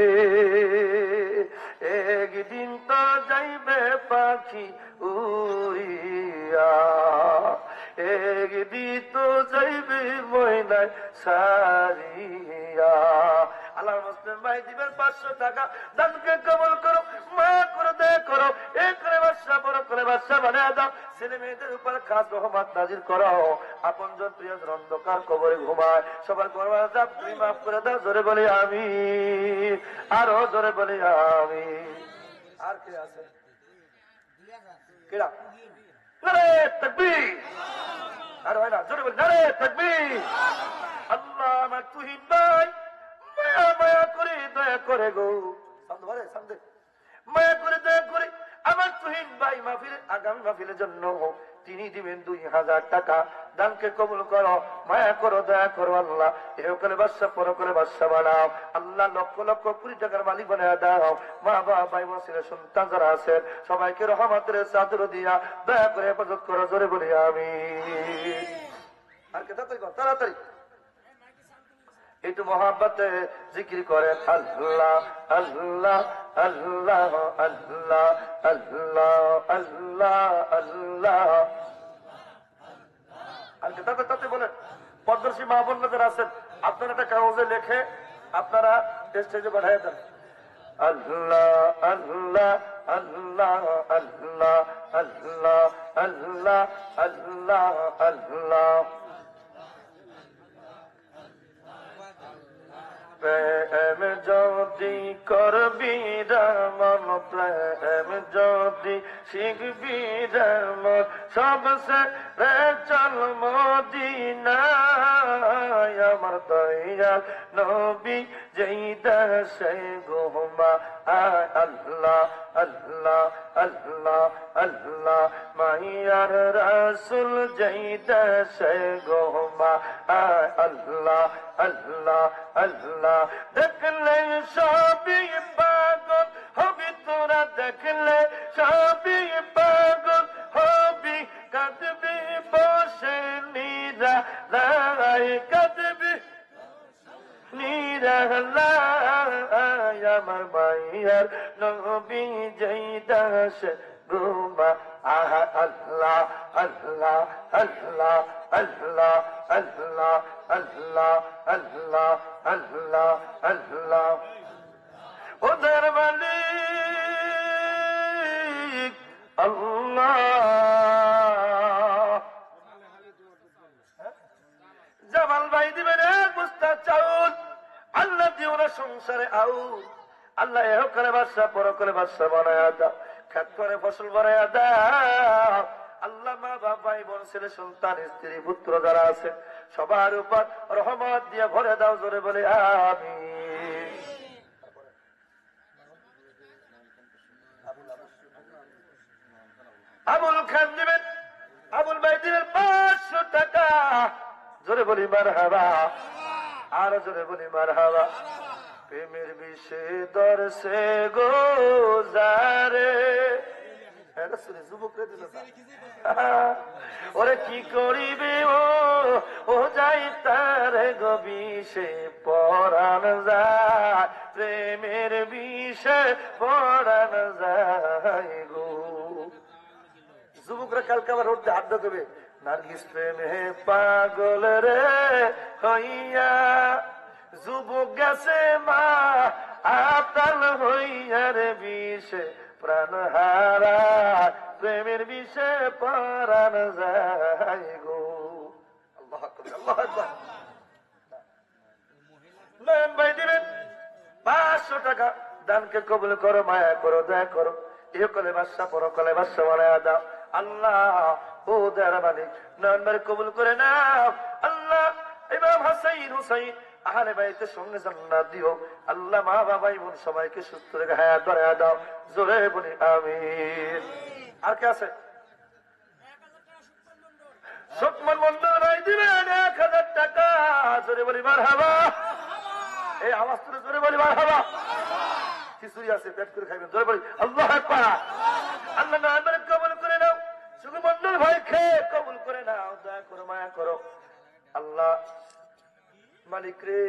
একদিন তো যাইবে পাখি উড়িয়া, একদিন তো যাইবে ময়নায় সারিয়া। আল্লাহ মুসলিম ভাই দিবেন 500 টাকা। দানকে কবুল করো, মায়া করে দয়া করো, এ করে বাদশা বড় করে বাদশা বানায় দাও। ছেলে মেয়েদের উপর খাস রহমত নাজির করো। আপনজন প্রিয়জন অন্ধকার কবরে ঘুমায় সবার করবা যা তুমি মাফ করে দাও। জোরে বলি আমিন, আরো জোরে বলি আমিন। আর কে আছে? কেডা? নারে তাকবীর। আর হয় না, জোরে বলি নারে তাকবীর। আল্লাহ আমার তুহিন ভাই মায়া মায়া করে দয়া করে গো, মায়া করে দয়া করে আমার তুহিন ভাই মাহফিলের আগামী মাহফিলের জন্য তিনি দিবেন 2000 টাকা। দানকে কবুল করো, মায়া করো, দয়া করো আল্লাহ। এহকালে বাদশা পরকালে বাদশা বানাও আল্লাহ। লক্ষ লক্ষ কোটি টাকার মালিক বানায় দাও। মা বাবা ভাই বোন ছেলে সন্তান যারা আছেন সবাইকে রহমতের চাদর দিয়া দয়া করে হেফাজত করো। জোরে বলি আমিন। আর কে তাড়াতাড়ি একটু মহাব্বতে জিকির করেন আল্লাহ আল্লাহ আল্লাহ আল্লাহ আল্লাহ আল্লাহ আল্লাহ। আর তাতে বলেন পদ্মশ্রী মা বোন যারা আছেন আপনারা একটা কাগজে লেখে আপনারা স্টেজে পাঠিয়ে দেন। আল্লাহ আল্লাহ আল্লাহ আল্লাহ আল্লাহ আল্লাহ আল্লাহ আল্লাহ। প্রেম যদি করবি রমন, প্রেম যদি শিখবি রমন, সবসে চল মদিনায়। আমার দয়াল নবী যেই দেশে ঘুমা আল্লাহ আল্লাহ আল্লাহ আল্লাহ। মাইয়ার রাসূল যেই দেশে ঘুমা আল্লাহ আল্লাহ আল্লাহ। দেখলে সবই পাগল হবি তোরা, দেখলে সবই পাগল হবি, কাঁদবি বসে নিরা রায়, কাঁদবি নিরালায়। আমার মাইয়ার নবী যেই দাসে ঘুমা আল্লাহ আল্লাহ আল্লাহ আল্লাহ আল্লাহ আল্লাহ আল্লাহ আল্লাহ আল্লাহ। ওদের মালিক আল্লাহ। সংসারে আউ আল্লাহ এহ করে বাদশা পর করে বাদশা বানায়া দাও, খেত করে ফসল বানায়া দাও। আল্লাহ মা বাপ ভাই বোন ছেলে সন্তান স্ত্রী পুত্র যারা আছে সবার উপর রহমত দিয়ে ভরে দাও, জোরে বলে আমিন। আবুল খান দিবেন, আবুল ভাই দিবেন 500 টাকা, জোরে বলি মারহাবা, আর জোরে বলি মারহাবা। প্রেমের বিষে দর্শে গোজারে, যুবকরে দিল ওরে কি করিবে ও যাই তার গবিষে পরাণ যায়, প্রেমের বিষে পরাণ যায় গো। যুবকরা কালকে আবার উঠতে হাত দেবে, নার্গিস প্রেমে পাগল রে হইয়া, যুবক গেছে মা আতাল হইয়ার বিষে প্রাণ হারা, প্রেমের বিষে পরাণ যায় গো। আল্লাহু আকবার, আল্লাহু আকবার। নয়ন ভাই দিবেন 500 টাকা, দানকে কবুল করো, মায়া করো, দয়া করো, ইহকালে বাদশা পরকালে বাদশা বানায়া দাও। আল্লাহ ও দয়ার মালিক, নয়ন ভাই কবুল করে নাও। আল্লাহ ইমাম হাসাইন হুসাইন আহলে বাইতের সঙ্গে জান্নাত দিও। আল্লাহ মা বাবা ভাই বোন সবাইকে সুস্থ রেখে হায়াত বাড়ায়া দাও, জোরে বলি আমিন। আর কে আছে? সুকমান মন্ডল ভাই দিবেন 1000 টাকা, জোরে বলি মারহাবা। এই আওয়াজ তুলে জোরে বলি মারহাবা। খিচুড়ি আছে, পেট করে খাইবেন, জোরে বলি আল্লাহু আকবার। আল্লাহ নামের কবুল করে নাও, শুধু মন্ডল ভাই খেয়ে কবুল করে নাও, দয়া করো, মায়া করো। আল্লাহ মালিক রে,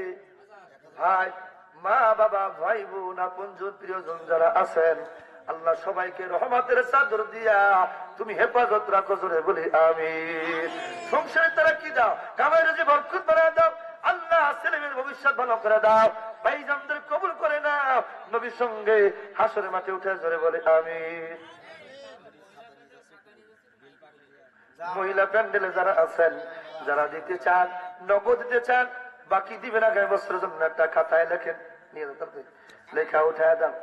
ভাই মা বাবা ভাই বোন আপনজন প্রিয়জন যারা আছেন, আল্লাহ সবাইকে রহমতের চাদর দিয়া তুমি হেফাজত রাখো, জোরে বলি আমিন। সংসারে তারা কি দাও, কামাইরে যে বরকত বাড়ায় দাও। আল্লাহ ছেলেমেয়ের ভবিষ্যৎ ভালো করে দাও, ভাইজানদের কবুল করে নাও, নবীর সঙ্গে হাসরের মাঠে উঠে, জোরে বলে আমিন। মহিলা প্যান্ডেলে যারা আছেন, যারা দিতে চান, নগদ দিতে চান, বাকি দিবেন আগামী বছরের জন্য একটা খাতায় লেখেন, নিয়ে লেখা উঠায় দাম,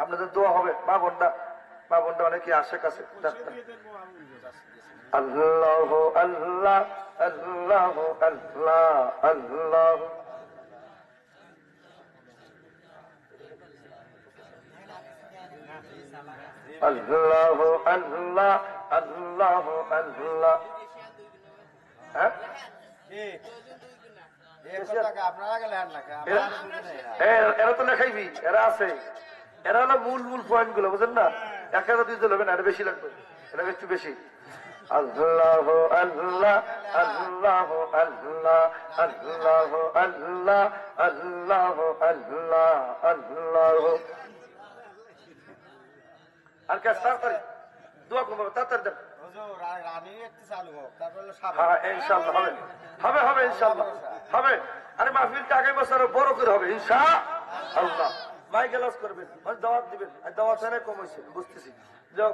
আপনাদের দোয়া হবে। মা বোনটা অনেকে আসে কাছে। আল্লাহ আল্লাহ আল্লাহ আল্লাহ আল্লাহ, আল্লাহ আল্লাহ আল্লাহ আল্লাহ। হ্যাঁ এরা তো লেখাইবি, এরা আছে, এরা হলো মূল পয়েন্ট গুলো, বুঝেন না? 1000 দিতে হবে না, এটা বেশি লাগবে, এটা একটু বেশি। আল্লাহ আল্লাহ আল্লাহ আল্লাহ আল্লাহ আল্লাহ আল্লাহ আল্লাহ আল্লাহ। আর কে তাড়াতাড়ি দোয়া করবো, তাড়াতাড়ি দেন। হ্যাঁ ইনশাআল্লাহ হবে, হবে হবে ইনশাআল্লাহ হবে। আরে মাহফিলটা আগামী বছর বড় করে হবে ইনশাআল্লাহ। মাইক লস করবেন, দাওয়াত দিবেন, দাওয়াত এনে কম হয়েছে বুঝতেছি। যাও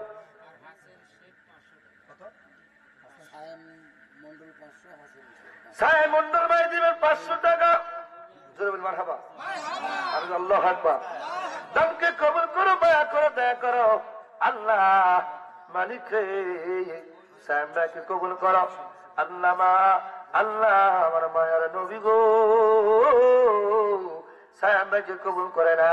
সাহেব মন্ডল ভাই দিবেন 500 টাকা, জোরে বলি মারহাবা, আর আল্লাহু আকবার। দানকে কবুল করো, মায়া করো, দয়া করো। আল্লাহ মালিক সাহেব ভাইকে কবুল করো। আল্লাহ মা, আল্লাহ আমার মায়ের নবী গো, সাহেব ভাইকে কবুল করে না।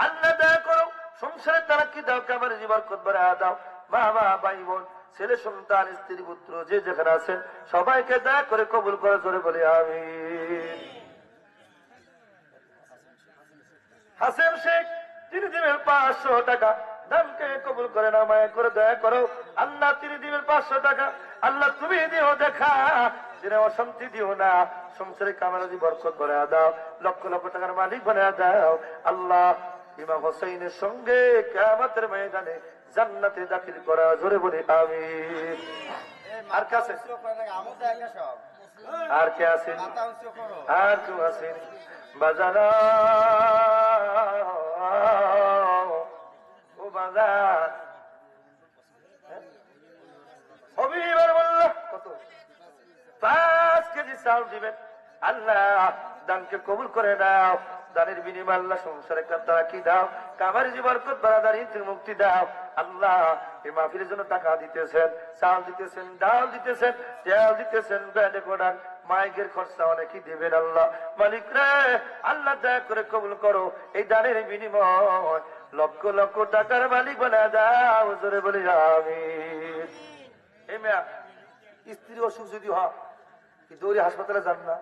আল্লাহ দয়া করো, সংসারে তারাক্কি দাও, কামারে বরকত বাড়ায়া দাও। মা ভাই বোন ছেলে সন্তান স্ত্রী পুত্র যে যেখানে আছেন সবাইকে দয়া করে কবুল করে, জোরে বলি আমিন। হাসেম শেখ তিনি দিবেন 500 টাকা, দানকে কবুল করে না, মায়া করে দয়া করো। আল্লাহ তিনি দিবেন 500 টাকা। আল্লাহ তুমি দিও দেখা, দিনে অশান্তি দিও না, সংসারে কামারাজি বরকত করে দাও, লক্ষ লক্ষ টাকার মালিক বানিয়ে দাও। আল্লাহ ইমাম হোসেনের সঙ্গে কিয়ামতের ময়দানে জান্নাতে দাখিল করা, জোরে বলি আমিন। আর কাছে আর কে আছেন? আর কেউ আছেন? বাজানা ও বাজার হবিবার বলল কত? 5 কেজি চাউল দিবেন। আল্লাহ দানকে কবুল করে নাও। দানের বিনিময়ে আল্লাহ সংসারে তারাকি দাও, কামার জীবন বাড়াদারি মুক্তি দাও। আল্লাহ এই মাহফিলের জন্য টাকা দিতেছেন, চাল দিতেছেন, ডাল দিতেছেন, তেল দিতেছেন, ব্যান্ডে কোডান মাইকের খরচা অনেকই দেবেন। আল্লাহ মালিক রে, আল্লাহ দয়া করে কবুল করো। এই দানের বিনিময় লক্ষ লক্ষ টাকার মালিক বানা দাও, জোরে বলি আমিন। এই মেয়া স্ত্রী অসুখ যদি হয় কি দৌড়ে হাসপাতালে যান না,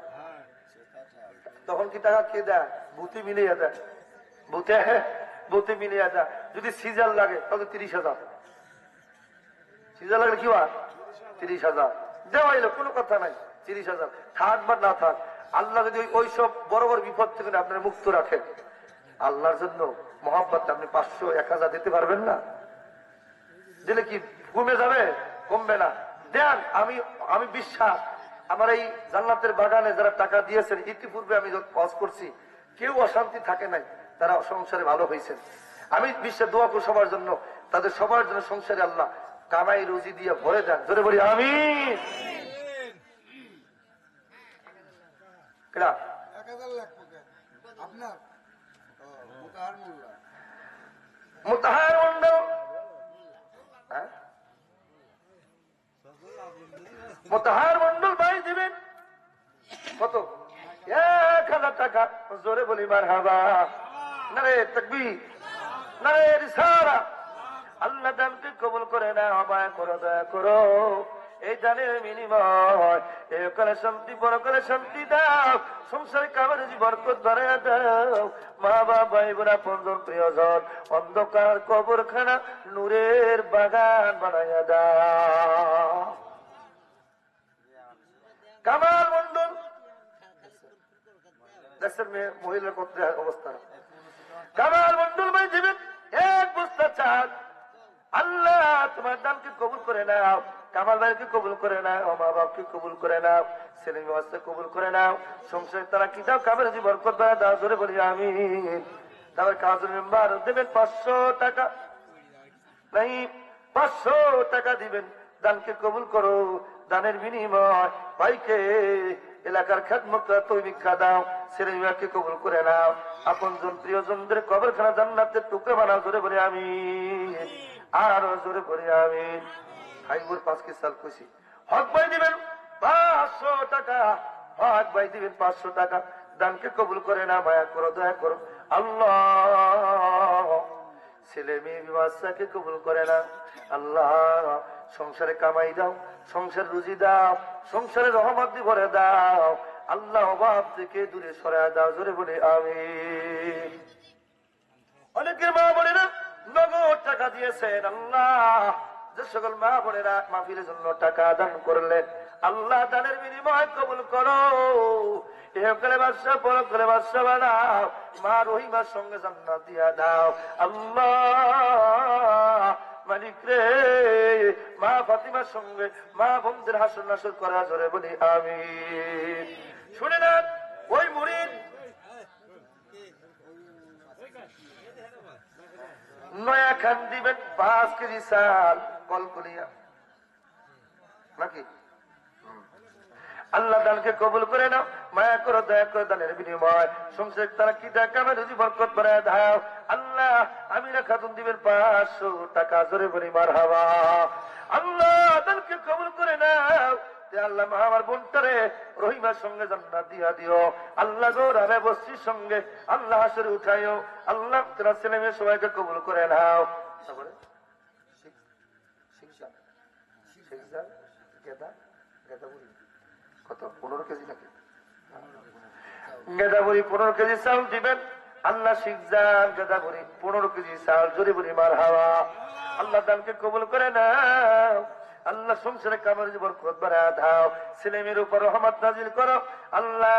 তখন কি টাকা কে দেয়? বুথে মিলিয়ে দেয়, বুথে মিলিয়ে দেয়। যদি সিজার লাগে তাহলে 30,000, সিজার লাগলে কি হয় 30,000 দেওয়া এলো, কোনো কথা নাই। 30,000 থাক বা না থাক, আল্লাহ যদি ওইসব বড় বড় বিপদ থেকে আপনার মুক্ত রাখেন, আল্লাহর জন্য মহাব্বত আপনি 500, 1000 দিতে পারবেন না? দিলে কি কমে যাবে? কমবে না। দেন, আমি বিশ্বাস আমার এই জান্নাতের বাগানে যারা টাকা দিয়েছেন, ইতিপূর্বে আমি কাজ করছি, কেউ অশান্তি থাকে নাই, তারা সংসারে ভালো হয়েছেন। আমি বিশ্বাস দোয়া করি সবার জন্য, তাদের সবার জন্য সংসারে আল্লাহ কামাই রুজি দিয়ে ভরে দেন, জোরে বলি আমিন। মুতাহার মন্ডল, মুতাহার মন্ডল ভাই দিবেন কত? 1,000 টাকা, জোরে বলি মারহাবা। নারে তাকবীর, নারে রিসালাত। আল্লাহ দানকে কবুল করে না, দয়া করো, দয়া করো। এই দানের বিনিময় একালে শান্তি, পরকালে শান্তি দাও, সংসারে কামারে বরকত বাড়াইয়া দাও। মা বাবা, ভাই বোনা, পঞ্জন, প্রিয়জন, অন্ধকার কবরখানা নূরের বাগান বানাইয়া দাও। কামাল মন্ডল দেখছেন মহিলার কত অবস্থা। কামাল মন্ডল ভাই দিবেন 1 বস্তা চাল। আল্লাহ তোমার দানকে কবুল করে নাও, কামাল ভাইকে কবুল করে নাও, মা বাপকে কবুল করে নাও, ছেলে মেয়ে কবুল করে নাও, সংসারে তারা কি দাও, কামের জীবন করবে দাও, ধরে বলি আমিন। তারপর কাজের মেম্বার দেবেন 500 টাকা, নাই 500 টাকা দিবেন। দানকে কবুল করো, দানের বিনিময় ভাইকে এলাকার খেদমত তৈরিকা দাও, ছেলে মেয়েকে কবুল করে নাও, আপনজন প্রিয়জনদের কবরখানা জান্নাতের টুকরো বানাও, জোরে বলি আমিন, আরো জোরে বলি আমিন। হাইবুর 5 কি সাল খুশি হক ভাই দিবেন 500 টাকা, হক ভাই দিবেন 500 টাকা। দানকে কবুল করে না, মায়া করো, দয়া করো। আল্লাহ ছেলে মেয়ে বাচ্চাকে কবুল করে না, আল্লাহ সংসারে কামাই দাও, সংসার রুজি দাও, সংসারে রহমত দিয়ে ভরে দাও, আল্লাহ অভাব থেকে দূরে সরায় দাও, জোরে বলে আমিন। অনেকের মা বোনেরা নগদ টাকা দিয়েছেন, আল্লাহ যে সকল মা বোনেরা মাহফিলের জন্য টাকা দান করলেন, আল্লাহ দানের বিনিময় কবুল করো, এহকালে বাদশা পরকালে বাদশা বানাও, মা রহিমার সঙ্গে জান্নাত দিয়া দাও। আল্লাহ মালিক রে, মা ফাতিমার সঙ্গে মা বোনদের হাসর নাসর করা, জোরে বলি আমিন। শুনে না, ওই মুরিদ নয়া খান দিবেন 5 কেজি চাল, কলকলিয়া নাকি? আল্লাহ দানকে কবুল করে নাও, মায়া করো, দয়া করে দানের বিনিময় সংসার তারা কি টাকা রুজি বরকত বাড়ায় দাও। আল্লাহ আমিনা খাতুন দিবেন 500 টাকা, জোরে বলি মারহাবা। আল্লাহ দানকে কবুল করে নাও, আল্লাহ মা আমার বোনটারে রহিমার সঙ্গে জান্নাত দিয়া দিও, আল্লাহ গো রাবে বস্তির সঙ্গে আল্লাহ হাসরে উঠাইও, আল্লাহ তোমার ছেলে মেয়ে সবাইকে কবুল করে নাও। তারপরে কত 15 কেজি নাকি? গেদাবুরি 15 কেজি চাল দিবেন, আল্লাহ শিখজান গেদাবুরি 15 কেজি চাল, জোরে বলি মারহাবা। আল্লাহ দানকে কবুল করে নাও, আল্লাহ সংসারে কামের বরকত বাড়ায় দাও, ছেলে মেয়ের উপর রহমত নাজিল করো, আল্লাহ